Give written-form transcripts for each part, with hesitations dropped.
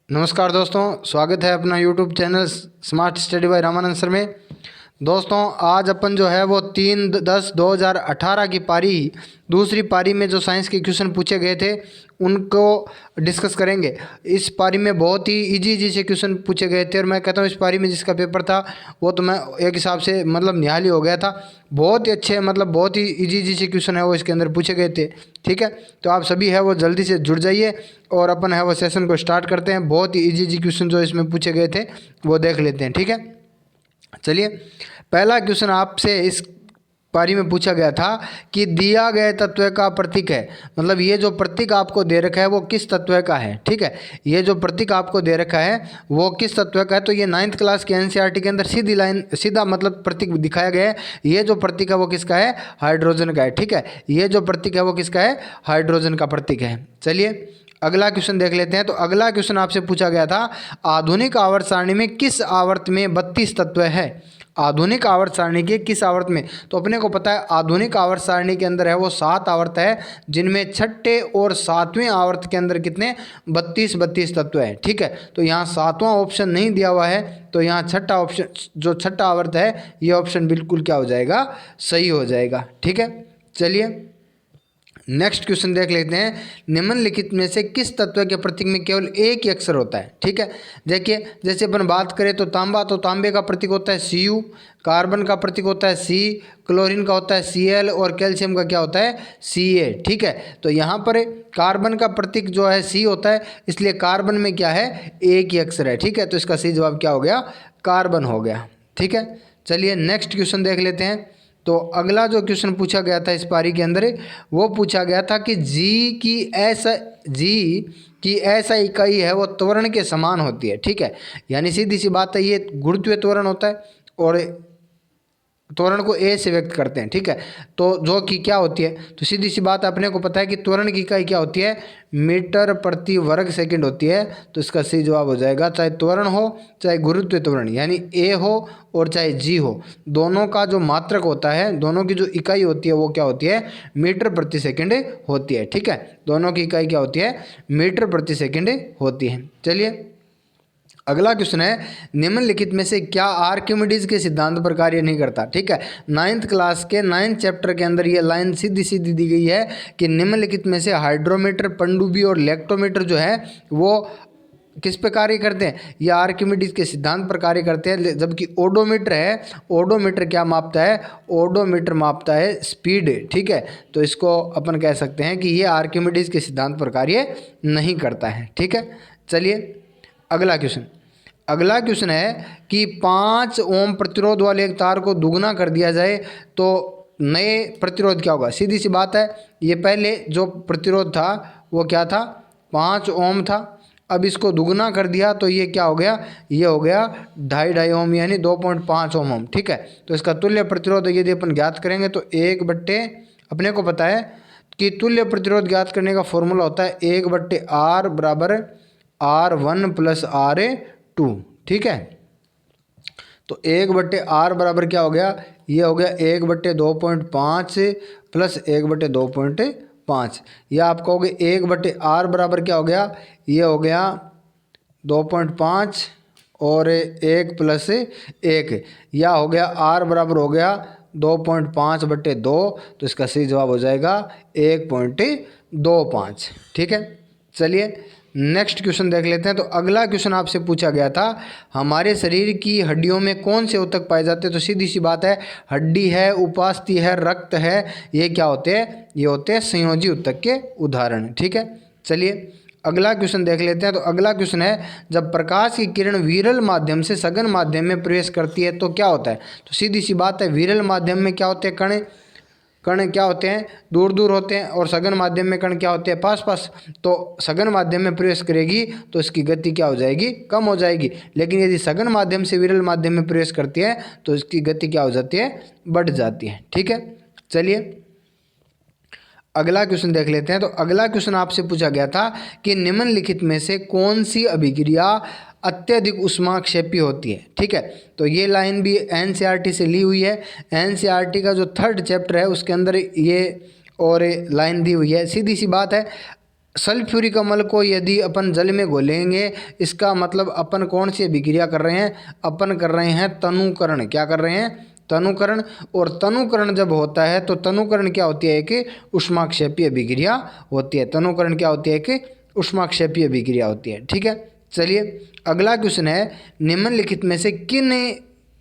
नमस्कार दोस्तों, स्वागत है अपना YouTube channel smart study bye Ramanand sir में। दोस्तों आज अपन जो है वो 3/10/2018 की पारी दूसरी पारी में जो साइंस के क्वेश्चन पूछे गए थे उनको डिस्कस करेंगे। इस पारी में बहुत ही इजी से क्वेश्चन पूछे गए थे और मैं कहता हूँ इस पारी में जिसका पेपर था वो तो मैं एक हिसाब से निहाल ही हो गया था। बहुत ही अच्छे बहुत ही इजी से क्वेश्चन है वो इसके अंदर पूछे गए थे। ठीक है, तो आप सभी है वो जल्दी से जुड़ जाइए और अपन है वो सेशन को स्टार्ट करते हैं। बहुत ही इजी क्वेश्चन जो इसमें पूछे गए थे वो देख लेते हैं। ठीक है, चलिए पहला क्वेश्चन आपसे इस पारी में पूछा गया था कि दिया गए तत्व का प्रतीक है, ये जो प्रतीक आपको दे रखा है वो किस तत्व का है। ठीक है, ये जो प्रतीक आपको दे रखा है वो किस तत्व का है, तो ये 9th क्लास के एनसीईआरटी के अंदर सीधी लाइन सीधा प्रतीक दिखाया गया है। ये जो प्रतीक है वो किसका है, हाइड्रोजन का है। ठीक है, ये जो प्रतीक है वो किसका है, हाइड्रोजन का प्रतीक है। चलिए अगला क्वेश्चन देख लेते हैं। तो अगला क्वेश्चन आपसे पूछा गया था आधुनिक आवर्त सारणी में किस आवर्त में 32 तत्व है। आधुनिक आवर्त सारणी के किस आवर्त में, तो अपने को पता है आधुनिक आवर्त सारणी के अंदर है वो 7 आवर्त है जिनमें छठे और 7वें आवर्त के अंदर कितने 32 तत्व है। ठीक है, तो यहाँ 7वां ऑप्शन नहीं दिया हुआ है, तो यहाँ छठा ऑप्शन जो छठा आवर्त है ये ऑप्शन बिल्कुल क्या हो जाएगा, सही हो जाएगा। ठीक है, चलिए नेक्स्ट क्वेश्चन देख लेते हैं। निम्नलिखित में से किस तत्व के प्रतीक में केवल एक ही अक्षर होता है। ठीक है, देखिए जैसे अपन बात करें तो तांबा, तो तांबे का प्रतीक होता है Cu, कार्बन का प्रतीक होता है C, क्लोरीन का होता है Cl और कैल्शियम का क्या होता है Ca। ठीक है, तो यहाँ पर कार्बन का प्रतीक जो है C होता है, इसलिए कार्बन में क्या है एक ही अक्षर है। ठीक है, तो इसका सही जवाब क्या हो गया, कार्बन हो गया। ठीक है, चलिए नेक्स्ट क्वेश्चन देख लेते हैं। तो अगला जो क्वेश्चन पूछा गया था इस पारी के अंदर वो पूछा गया था कि जी की ऐसा इकाई है वो त्वरण के समान होती है। ठीक है, यानी सीधी सी बात है ये गुरुत्वीय त्वरण होता है और त्वरण को ए से व्यक्त करते हैं। ठीक है, तो जो कि क्या होती है, तो सीधी सी बात अपने को पता है कि त्वरण की इकाई क्या होती है, मीटर प्रति वर्ग सेकंड होती है। तो इसका सही जवाब हो जाएगा, चाहे त्वरण हो चाहे गुरुत्वीय त्वरण यानी ए हो और चाहे जी हो, दोनों का जो मात्रक होता है, दोनों की जो इकाई होती है वो क्या होती है, मीटर प्रति सेकंड होती है। ठीक है, दोनों की इकाई क्या होती है, मीटर प्रति सेकंड होती है। चलिए अगला क्वेश्चन है निम्नलिखित में से क्या आर्किमिडीज के सिद्धांत पर कार्य नहीं करता। ठीक है, 9th क्लास के 9th चैप्टर के अंदर ये लाइन सीधी दी गई है कि निम्नलिखित में से हाइड्रोमीटर, पनडुब्बी और इलेक्ट्रोमीटर जो है वो किस पे कार्य करते हैं, ये आर्किमिडीज के सिद्धांत पर कार्य करते हैं। जबकि ओडोमीटर है, ओडोमीटर क्या मापता है, ओडोमीटर मापता है स्पीड। ठीक है, तो इसको अपन कह सकते हैं कि ये आर्किमिडीज के सिद्धांत पर कार्य नहीं करता है। ठीक है, चलिए अगला क्वेश्चन है कि 5 ओम प्रतिरोध वाले एक तार को दुगना कर दिया जाए तो नए प्रतिरोध क्या होगा। सीधी सी बात है, ये पहले जो प्रतिरोध था वो क्या था, 5 ओम था। अब इसको दुगना कर दिया तो ये क्या हो गया, ये हो गया 2.5 ओम यानी 2.5 ओम। ठीक है, तो इसका तुल्य प्रतिरोध यदि अपन ज्ञात करेंगे तो अपने को पता है कि तुल्य प्रतिरोध ज्ञात करने का फॉर्मूला होता है 1/R बराबर R1 + R2। ठीक है, तो 1/R बराबर क्या हो गया, ये हो गया 1/2.5 प्लस 1/2.5। या आप कहोगे 1/R बराबर क्या हो गया, ये हो गया 2.5 और 1 + 1, या हो गया R बराबर हो गया 2.5/2। तो इसका सही जवाब हो जाएगा 1.25। ठीक है, चलिए नेक्स्ट क्वेश्चन देख लेते हैं। तो अगला क्वेश्चन आपसे पूछा गया था हमारे शरीर की हड्डियों में कौन से ऊतक पाए जाते हैं। तो सीधी सी बात है, हड्डी है, उपास्थि है, रक्त है, ये क्या होते हैं, ये होते हैं संयोजी ऊतक के उदाहरण। ठीक है, चलिए अगला क्वेश्चन देख लेते हैं। तो अगला क्वेश्चन है जब प्रकाश की किरण विरल माध्यम से सघन माध्यम में प्रवेश करती है तो क्या होता है। तो सीधी सी बात है, विरल माध्यम में क्या होते हैं, कण क्या होते हैं, दूर होते हैं, और सघन माध्यम में कण क्या होते हैं, पास। तो सघन माध्यम में प्रवेश करेगी तो इसकी गति क्या हो जाएगी, कम हो जाएगी। लेकिन यदि सघन माध्यम से विरल माध्यम में प्रवेश करती है तो इसकी गति क्या हो जाती है, बढ़ जाती है। ठीक है, चलिए अगला क्वेश्चन देख लेते हैं। तो अगला क्वेश्चन आपसे पूछा गया था कि निम्नलिखित में से कौन सी अभिक्रिया अत्यधिक उष्माक्षेपी होती है। ठीक है, तो ये लाइन भी एनसीईआरटी से ली हुई है। एनसीईआरटी का जो 3rd चैप्टर है उसके अंदर ये और लाइन दी हुई है। सीधी सी बात है, सल्फ्यूरिक अम्ल को यदि अपन जल में घोलेंगे, इसका मतलब अपन कौन सी अभिक्रिया कर रहे हैं? अपन कर रहे हैं तनुकरण। क्या कर रहे हैं? तनुकरण। और तनुकरण जब होता है तो तनुकरण क्या होती है? कि ऊष्माक्षेपीय अभिक्रिया होती है। तनुकरण क्या होती है? कि ऊष्माक्षेपीय अभिक्रिया होती है। ठीक है, चलिए अगला क्वेश्चन है, निम्नलिखित में से किन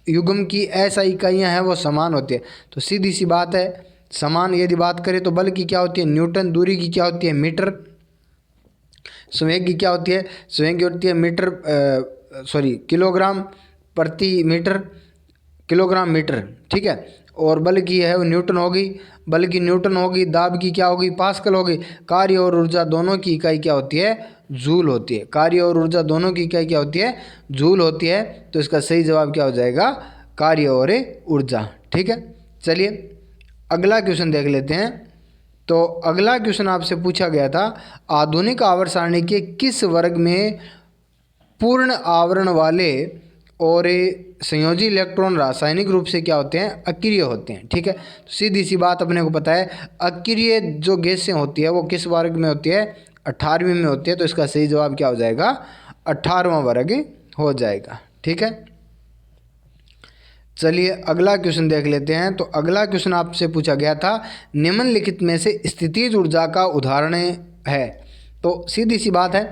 युग्म की ऐसा इकाइयाँ हैं वो समान होती है? तो सीधी सी बात है, समान यदि बात करें तो बल की क्या होती है? न्यूटन। दूरी की क्या होती है? मीटर। संवेग की क्या होती है? संवेग की होती है मीटर, किलोग्राम प्रति मीटर, किलोग्राम मीटर। ठीक है, और बल की है वो न्यूटन होगी। बल की न्यूटन होगी। दाब की क्या होगी? पास्कल होगी। कार्य और ऊर्जा दोनों की इकाई क्या होती है? जूल होती है। कार्य और ऊर्जा दोनों की इकाई क्या होती है? जूल होती है। तो इसका सही जवाब क्या हो जाएगा? कार्य और ऊर्जा। ठीक है, चलिए अगला क्वेश्चन देख लेते हैं। तो अगला क्वेश्चन आपसे पूछा गया था, आधुनिक आवर्त सारणी के किस वर्ग में पूर्ण आवरण वाले और संयोजी इलेक्ट्रॉन रासायनिक रूप से क्या होते हैं? अक्रिय होते हैं। ठीक है, तो सीधी सी बात अपने को पता है, अक्रिय जो गैसें होती है वो किस वर्ग में होती है? 18वीं में होती है। तो इसका सही जवाब क्या हो जाएगा? 18वां वर्ग हो जाएगा। ठीक है, चलिए अगला क्वेश्चन देख लेते हैं। तो अगला क्वेश्चन आपसे पूछा गया था, निम्नलिखित में से स्थितिज ऊर्जा का उदाहरण है? तो सीधी सी बात है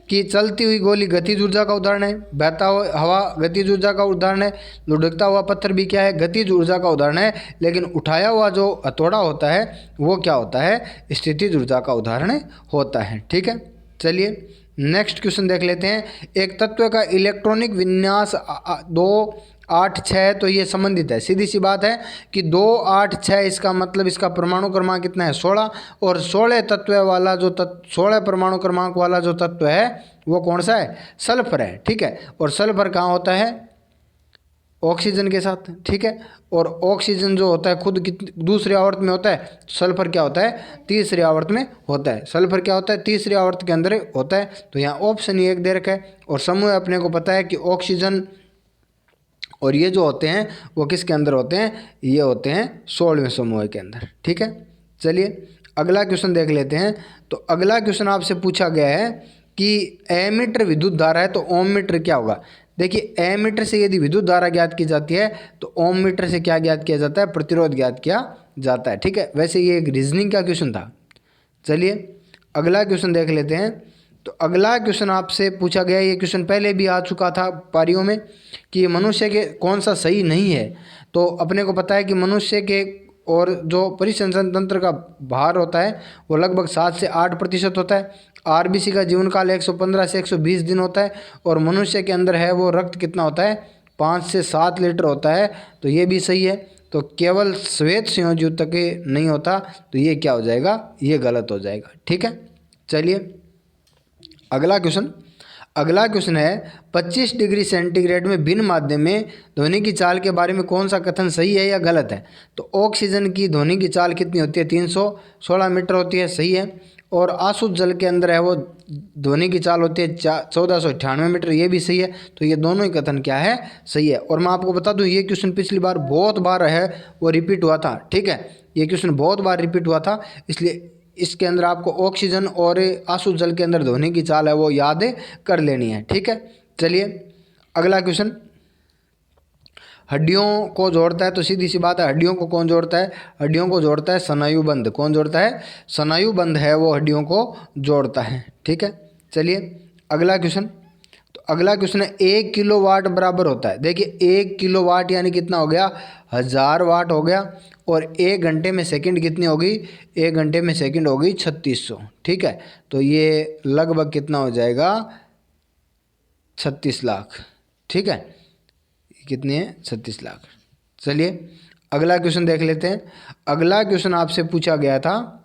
कि चलती हुई गोली गतिज ऊर्जा का उदाहरण है, बहता हुआ हवा गतिज ऊर्जा का उदाहरण है, लुढ़कता हुआ पत्थर भी क्या है? गतिज ऊर्जा का उदाहरण है। लेकिन उठाया हुआ जो हथौड़ा होता है वो क्या होता है? स्थितिज ऊर्जा का उदाहरण होता है। ठीक है, चलिए नेक्स्ट क्वेश्चन देख लेते हैं। एक तत्व का इलेक्ट्रॉनिक विन्यास 2 8 6, तो ये संबंधित है। सीधी सी बात है कि 2 8 6, इसका मतलब इसका परमाणु क्रमांक कितना है? 16। और 16 तत्व वाला जो 16 परमाणु क्रमांक वाला जो तत्व है वो कौन सा है? सल्फर है। ठीक है, और सल्फर कहाँ होता है? ऑक्सीजन के साथ। ठीक है, और ऑक्सीजन जो होता है खुद दूसरे आवर्त में होता है, सल्फर क्या होता है? तीसरे आवर्त में होता है। सल्फर क्या होता है? तीसरे आवर्त के अंदर होता है। तो यहाँ ऑप्शन ही एक दे रखा है। और समूह अपने को पता है कि ऑक्सीजन और ये जो होते हैं वो किसके अंदर होते हैं? ये होते हैं 16वें समूह के अंदर। ठीक है, चलिए अगला क्वेश्चन देख लेते हैं। तो अगला क्वेश्चन आपसे पूछा गया है कि एमीटर विद्युत धारा है तो ओम मीटर क्या होगा? देखिए, एमीटर से यदि विद्युत धारा ज्ञात की जाती है तो ओम मीटर से क्या ज्ञात किया जाता है? प्रतिरोध ज्ञात किया जाता है। ठीक है, वैसे ये एक रीजनिंग का क्वेश्चन था। चलिए अगला क्वेश्चन देख लेते हैं। तो अगला क्वेश्चन आपसे पूछा गया, ये क्वेश्चन पहले भी आ चुका था पारियों में, कि मनुष्य के कौन सा सही नहीं है। तो अपने को पता है कि मनुष्य के और जो परिसंचरण तंत्र का भार होता है वो लगभग 7 से 8% होता है। आरबीसी का जीवन काल 115 से 120 दिन होता है। और मनुष्य के अंदर है वो रक्त कितना होता है? 5 से 7 लीटर होता है। तो ये भी सही है। तो केवल श्वेत संयोजी ऊतक नहीं होता, तो ये क्या हो जाएगा? ये गलत हो जाएगा। ठीक है, चलिए अगला क्वेश्चन है, 25 डिग्री सेंटीग्रेड में भिन्न माध्यम में ध्वनि की चाल के बारे में कौन सा कथन सही है या गलत है? तो ऑक्सीजन की ध्वनि की चाल कितनी होती है? 316 मीटर होती है। सही है। और आसुत जल के अंदर है वो ध्वनि की चाल होती है 1498 मीटर। ये भी सही है। तो ये दोनों ही कथन क्या है? सही है। और मैं आपको बता दूं, ये क्वेश्चन पिछली बार बहुत बार है वो रिपीट हुआ था। ठीक है, ये क्वेश्चन बहुत बार रिपीट हुआ था, इसलिए इसके अंदर आपको ऑक्सीजन और आसुत जल के अंदर ध्वनि की चाल है वो याद कर लेनी है। ठीक है, चलिए अगला क्वेश्चन, हड्डियों को जोड़ता है। तो सीधी सी बात है, हड्डियों को कौन जोड़ता है? हड्डियों को जोड़ता है स्नायुबंध। कौन जोड़ता है? स्नायुबंध है वो हड्डियों को जोड़ता है। ठीक है, चलिए अगला क्वेश्चन। तो अगला क्वेश्चन है, 1 किलोवाट बराबर होता है। देखिए 1 किलोवाट यानी कितना हो गया? 1000 वाट हो गया। और 1 घंटे में सेकंड कितनी होगी? 1 घंटे में सेकंड होगी 3600। ठीक है, तो ये लगभग कितना हो जाएगा? 36 लाख। ठीक है, कितनी है? 36 लाख। चलिए अगला क्वेश्चन देख लेते हैं। अगला क्वेश्चन आपसे पूछा गया था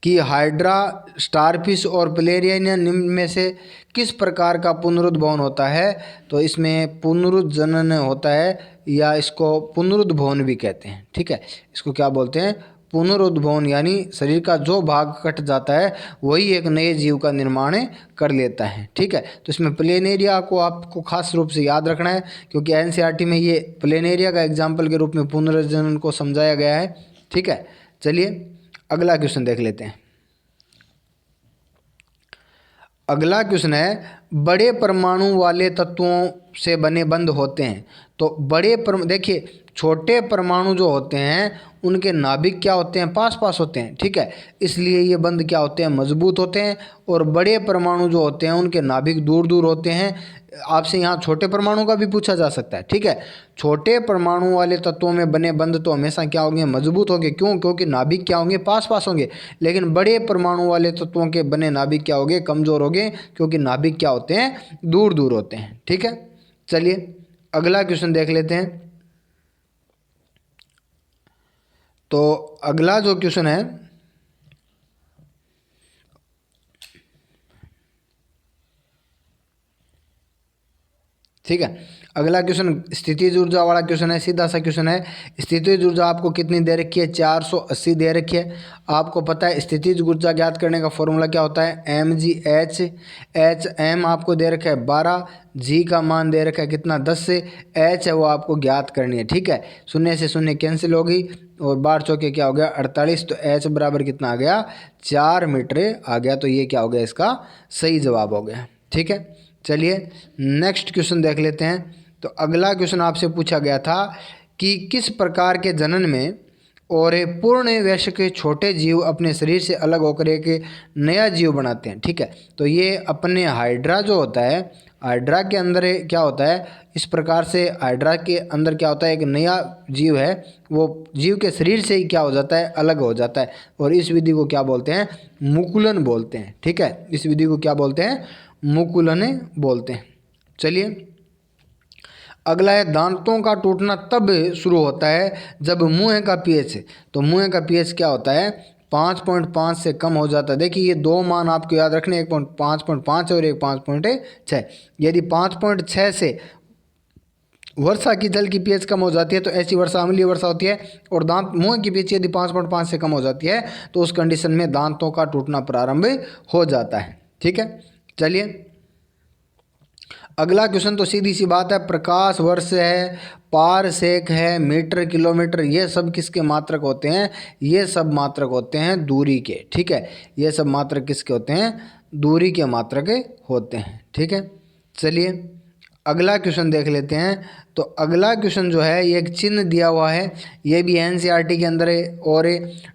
कि हाइड्रा, स्टारफिश और प्लेरिया निम्न में से किस प्रकार का पुनरुद्भवन होता है? तो इसमें पुनरुज्जनन होता है, या इसको पुनरुद्भवन भी कहते हैं। ठीक है, इसको क्या बोलते हैं? पुनरुद्भवन, यानी शरीर का जो भाग कट जाता है वही एक नए जीव का निर्माण कर लेता है। ठीक है, तो इसमें प्लेनेरिया को आपको खास रूप से याद रखना है, क्योंकि एनसीईआरटी में ये प्लेनेरिया का एग्जाम्पल के रूप में पुनरुज्जनन को समझाया गया है। ठीक है, चलिए अगला क्वेश्चन देख लेते हैं। अगला क्वेश्चन है बड़े परमाणु वाले तत्वों से बने बंध होते हैं। तो देखिए छोटे परमाणु जो होते हैं उनके नाभिक क्या होते हैं, पास पास होते हैं, ठीक है, इसलिए ये बंध क्या होते हैं, मजबूत होते हैं। और बड़े परमाणु जो होते हैं उनके नाभिक दूर दूर होते हैं। आपसे यहाँ छोटे परमाणु का भी पूछा जा सकता है, ठीक है। छोटे परमाणु वाले तत्वों में बने बंध तो हमेशा क्या होंगे, मजबूत होंगे। क्यों? क्योंकि नाभिक क्या होंगे, पास पास होंगे। लेकिन बड़े परमाणु वाले तत्वों के बने नाभिक क्या होंगे, कमजोर होंगे, क्योंकि नाभिक क्या होते हैं, दूर दूर होते हैं, ठीक है। चलिए अगला क्वेश्चन देख लेते हैं। तो अगला जो क्वेश्चन है, ठीक है, अगला क्वेश्चन स्थितिज ऊर्जा वाला क्वेश्चन है, सीधा सा क्वेश्चन है। स्थितिज ऊर्जा आपको कितनी दे रखी है, 480 दे रखी है। आपको पता है स्थितिज ऊर्जा ज्ञात करने का फॉर्मूला क्या होता है, mgh। m आपको दे रखा है 12, g का मान दे रखा है कितना, 10 से, h है वो आपको ज्ञात करनी है, ठीक है। शून्य से शून्य कैंसिल होगी और 12 चौके क्या हो गया, 48। तो h बराबर कितना आ गया, 4 मीटर आ गया। तो ये क्या हो गया, इसका सही जवाब हो गया, ठीक है। चलिए नेक्स्ट क्वेश्चन देख लेते हैं। तो अगला क्वेश्चन आपसे पूछा गया था कि किस प्रकार के जनन में और पूर्ण वयस्क के छोटे जीव अपने शरीर से अलग होकर एक नया जीव बनाते हैं, ठीक है। तो ये अपने हाइड्रा जो होता है, हाइड्रा के अंदर क्या होता है, इस प्रकार से हाइड्रा के अंदर क्या होता है, एक नया जीव है, वो जीव के शरीर से ही क्या हो जाता है, अलग हो जाता है। और इस विधि को क्या बोलते हैं, मुकुलन बोलते हैं, ठीक है। इस विधि को क्या बोलते हैं, मुकुलन बोलते हैं। चलिए अगला है दांतों का टूटना तब शुरू होता है जब मुंह का पीएच, तो मुंह का पीएच क्या होता है, 5.5 से कम हो जाता है। देखिए ये दो मान आपको याद रखने, एक 5.5 है और एक 5.6। यदि 5.6 से वर्षा की जल की पीएच कम हो जाती है तो ऐसी वर्षा अम्लीय वर्षा होती है। और दांत मुंह की पीएच यदि 5.5 से कम हो जाती है तो उस कंडीशन में दांतों का टूटना प्रारंभ हो जाता है, ठीक है। चलिए अगला क्वेश्चन तो सीधी सी बात है, प्रकाश वर्ष है, पारसेक है, मीटर किलोमीटर, ये सब किसके मात्रक होते हैं, ये सब मात्रक होते हैं दूरी के, ठीक है। ये सब मात्रक किसके होते हैं, दूरी के मात्रक होते हैं, ठीक है। चलिए अगला क्वेश्चन देख लेते हैं। तो अगला क्वेश्चन जो है ये एक चिन्ह दिया हुआ है, ये भी एनसीईआरटी के अंदर है। और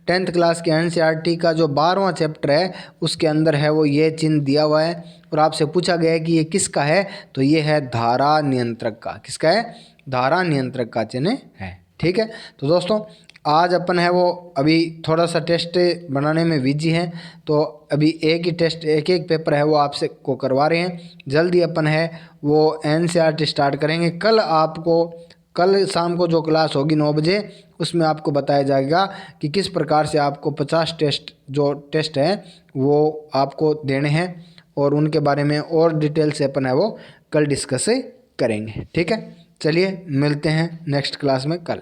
10th क्लास के एनसीईआरटी का जो 12वां चैप्टर है उसके अंदर है वो ये चिन्ह दिया हुआ है। और आपसे पूछा गया है कि ये किसका है, तो ये है धारा नियंत्रक का। किसका है, धारा नियंत्रक का चिन्ह है, ठीक है। तो दोस्तों आज अपन है वो अभी थोड़ा सा टेस्ट बनाने में बिजी हैं, तो अभी एक ही टेस्ट, एक एक पेपर है वो आपसे को करवा रहे हैं। जल्दी अपन है वो एनसीईआरटी स्टार्ट करेंगे। कल शाम को जो क्लास होगी 9 बजे, उसमें आपको बताया जाएगा कि किस प्रकार से आपको 50 टेस्ट हैं वो आपको देने हैं, और उनके बारे में और डिटेल से अपन है वो कल डिस्कस करेंगे, ठीक है। चलिए मिलते हैं नेक्स्ट क्लास में कल।